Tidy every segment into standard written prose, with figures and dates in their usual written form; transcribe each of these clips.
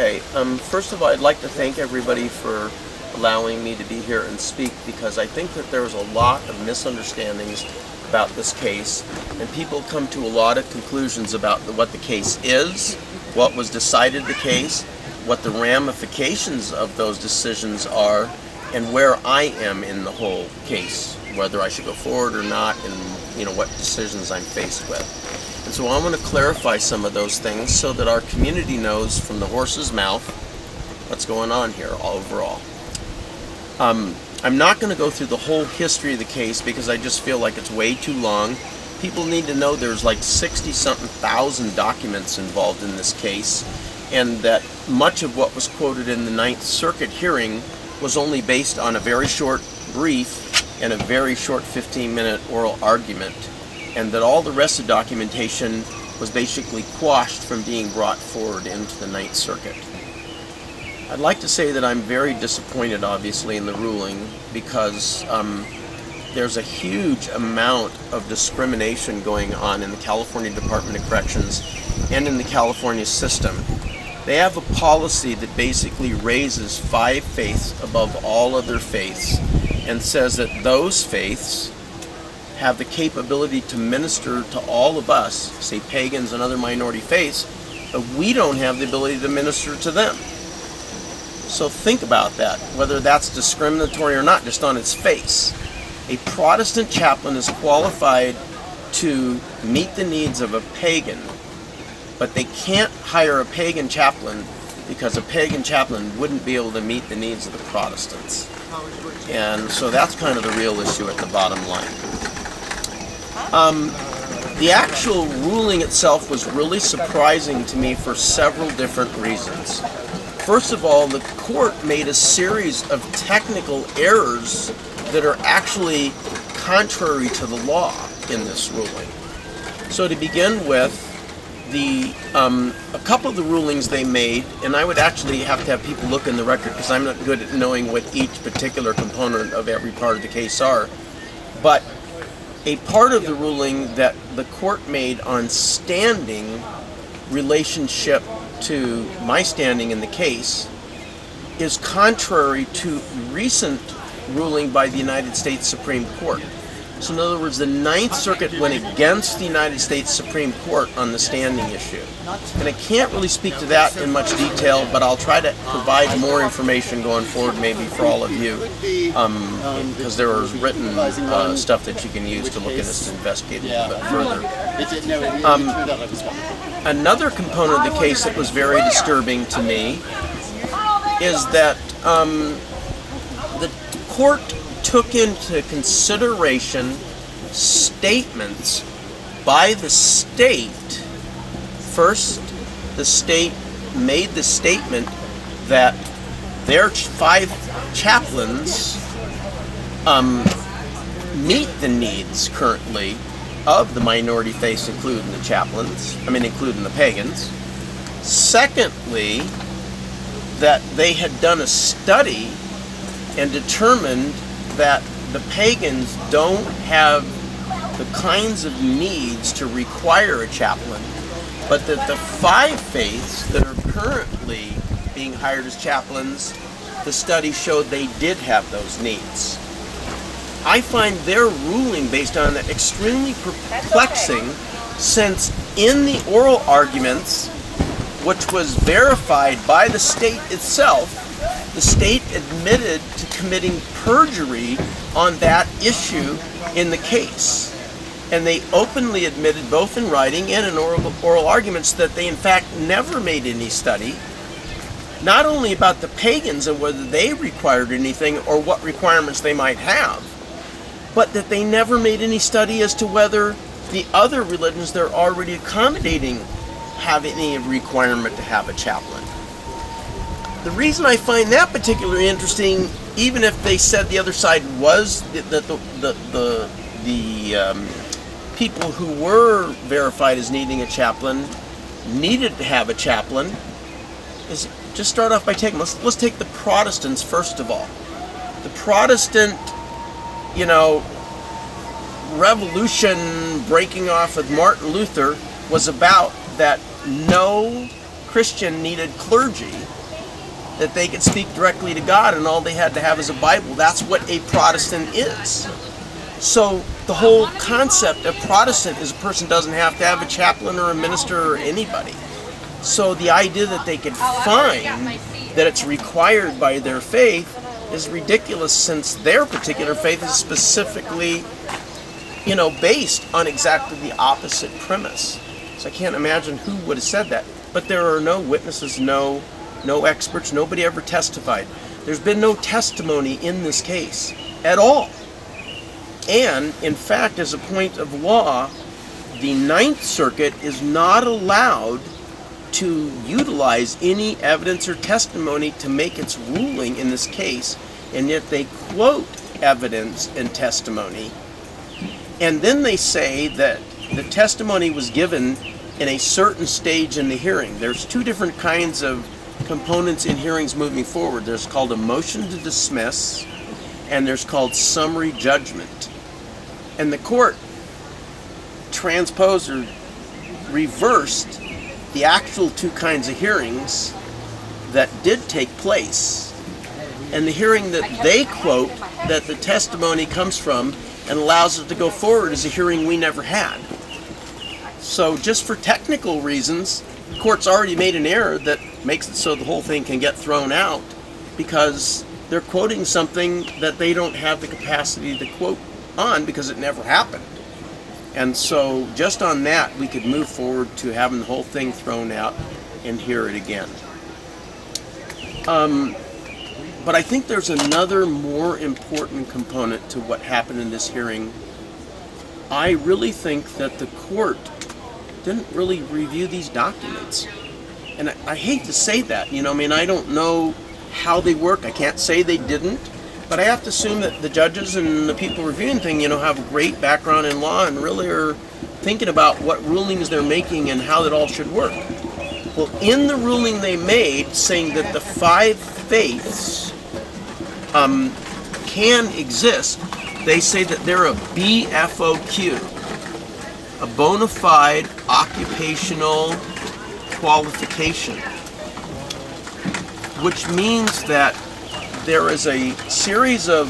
Okay, first of all, I'd like to thank everybody for allowing me to be here and speak, because I think that there's a lot of misunderstandings about this case, and people come to a lot of conclusions about what the case is, what was decided the case, what the ramifications of those decisions are, and where I am in the whole case, whether I should go forward or not, and what decisions I'm faced with. And so I want to clarify some of those things so that our community knows from the horse's mouth what's going on here overall. I'm not going to go through the whole history of the case because I just feel like it's way too long. People need to know there's like 60-something thousand documents involved in this case, and that much of what was quoted in the Ninth Circuit hearing was only based on a very short brief and a very short 15-minute oral argument, and that all the rest of the documentation was basically quashed from being brought forward into the Ninth Circuit. I'd like to say that I'm very disappointed, obviously, in the ruling, because there's a huge amount of discrimination going on in the California Department of Corrections and in the California system. They have a policy that basically raises 5 faiths above all other faiths and says that those faiths have the capability to minister to all of us, say pagans and other minority faiths, but we don't have the ability to minister to them. So think about that, whether that's discriminatory or not, just on its face. A Protestant chaplain is qualified to meet the needs of a pagan, but they can't hire a pagan chaplain because a pagan chaplain wouldn't be able to meet the needs of the Protestants. And so that's kind of the real issue at the bottom line. The actual ruling itself was really surprising to me for several different reasons. First of all, the court made a series of technical errors that are actually contrary to the law in this ruling. So to begin with, a couple of the rulings they made, and I would actually have to have people look in the record because I'm not good at knowing what each particular component of every part of the case are, but a part of the ruling that the court made on standing relationship to my standing in the case is contrary to recent ruling by the United States Supreme Court. So in other words, the Ninth Circuit went against the United States Supreme Court on the standing issue. And I can't really speak to that in much detail, but I'll try to provide more information going forward maybe for all of you, because there is written stuff that you can use to look at this and investigate a little bit further. Another component of the case that was very disturbing to me is that the court took into consideration statements by the state. First, the state made the statement that their 5 chaplains meet the needs currently of the minority faiths, including the chaplains, including the pagans. Secondly, that they had done a study and determined that the pagans don't have the kinds of needs to require a chaplain, but that the 5 faiths that are currently being hired as chaplains, the study showed they did have those needs. I find their ruling based on that extremely perplexing, since in the oral arguments, which was verified by the state itself, the state admitted to committing perjury on that issue in the case. And they openly admitted, both in writing and in oral arguments, that they in fact never made any study, not only about the pagans and whether they required anything or what requirements they might have, but that they never made any study as to whether the other religions they're already accommodating have any requirement to have a chaplain. The reason I find that particularly interesting, even if they said the other side was that the people who were verified as needing a chaplain needed to have a chaplain, is just start off by taking, let's take the Protestants first of all. The Protestant, revolution breaking off with Martin Luther was about that no Christian needed clergy that they could speak directly to God and all they had to have is a Bible. That's what a Protestant is. So the whole concept of Protestant is a person doesn't have to have a chaplain or a minister or anybody. So the idea that they could find that it's required by their faith is ridiculous, since their particular faith is specifically, based on exactly the opposite premise. So I can't imagine who would have said that. But there are no witnesses, no experts, nobody ever testified. There's been no testimony in this case at all. And, in fact, as a point of law, the Ninth Circuit is not allowed to utilize any evidence or testimony to make its ruling in this case, and yet they quote evidence and testimony, and then they say that the testimony was given in a certain stage in the hearing. There's two different kinds of components in hearings moving forward. There's called a motion to dismiss, and there's called summary judgment. And the court transposed or reversed the actual two kinds of hearings that did take place. And the hearing that they quote, that the testimony comes from and allows it to go forward, is a hearing we never had. So just for technical reasons, the court's already made an error that makes it so the whole thing can get thrown out, because they're quoting something that they don't have the capacity to quote on because it never happened. And so just on that, we could move forward to having the whole thing thrown out and hear it again. But I think there's another more important component to what happened in this hearing. I really think that the court didn't really review these documents. And I hate to say that, I don't know how they work. I can't say they didn't. But I have to assume that the judges and the people reviewing things, have a great background in law and really are thinking about what rulings they're making and how it all should work. Well, in the ruling they made, saying that the five faiths can exist, they say that they're a BFOQ, a bona fide occupational qualification, which means that there is a series of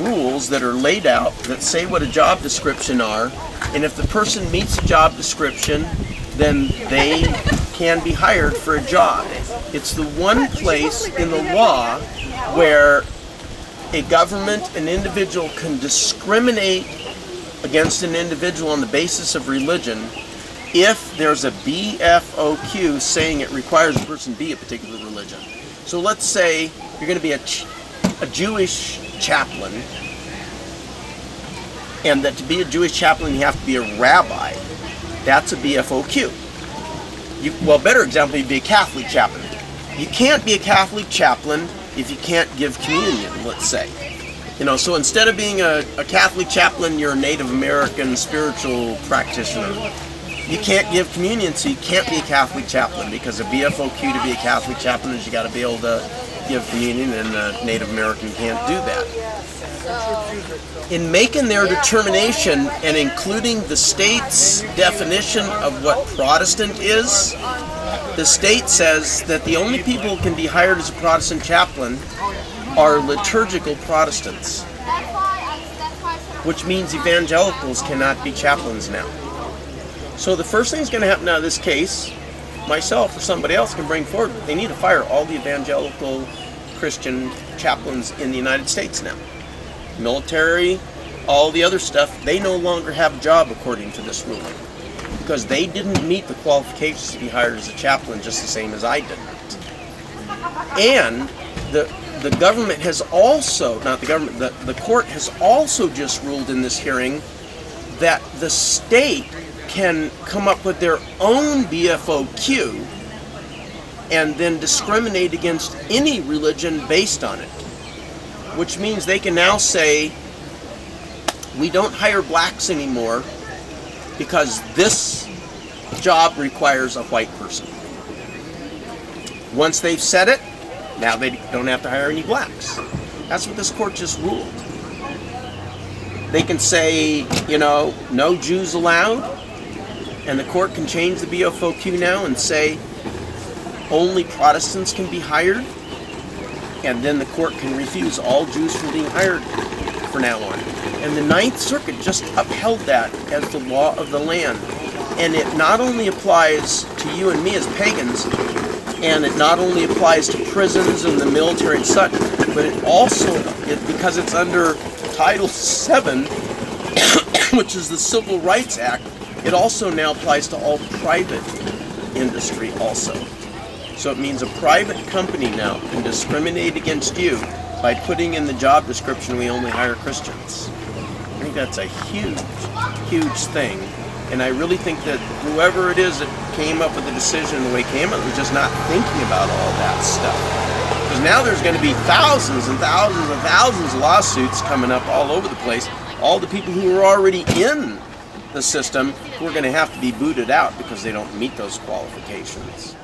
rules that are laid out that say what a job description are, and if the person meets a job description, then they can be hired for a job. It's the one place in the law where a government, an individual, can discriminate against an individual on the basis of religion if there's a BFOQ saying it requires a person be a particular religion. So let's say you're going to be a Jewish chaplain, and that to be a Jewish chaplain you have to be a rabbi. That's a BFOQ. Better example, you'd be a Catholic chaplain. You can't be a Catholic chaplain if you can't give communion, let's say. So instead of being a Catholic chaplain, you're a Native American spiritual practitioner. You can't give communion, so you can't be a Catholic chaplain, because a BFOQ to be a Catholic chaplain is you got to be able to give communion, and a Native American can't do that. In making their determination and including the state's definition of what Protestant is, the state says that the only people who can be hired as a Protestant chaplain are liturgical Protestants, which means evangelicals cannot be chaplains now. So the first thing that's going to happen out of this case, myself or somebody else can bring forward, they need to fire all the evangelical Christian chaplains in the United States now. Military, all the other stuff, they no longer have a job according to this ruling, because they didn't meet the qualifications to be hired as a chaplain, just the same as I didn't. And the government has also, not the government, the court has also just ruled in this hearing that the state can come up with their own BFOQ and then discriminate against any religion based on it. Which means they can now say, we don't hire blacks anymore because this job requires a white person. Once they've said it, now they don't have to hire any blacks. That's what this court just ruled. They can say, no Jews allowed, and the court can change the BFOQ now and say only Protestants can be hired. and then the court can refuse all Jews from being hired from now on. And the Ninth Circuit just upheld that as the law of the land. And it not only applies to you and me as pagans, and it not only applies to prisons and the military and such, but it also, because it's under Title VII, which is the Civil Rights Act, it also now applies to all private industry also. So it means a private company now can discriminate against you by putting in the job description, we only hire Christians. I think that's a huge, huge thing. And I really think that whoever it is that came up with the decision the way it came up was just not thinking about all that stuff. Because now there's going to be thousands and thousands and thousands of lawsuits coming up all over the place. All the people who are already in the system who are going to have to be booted out because they don't meet those qualifications.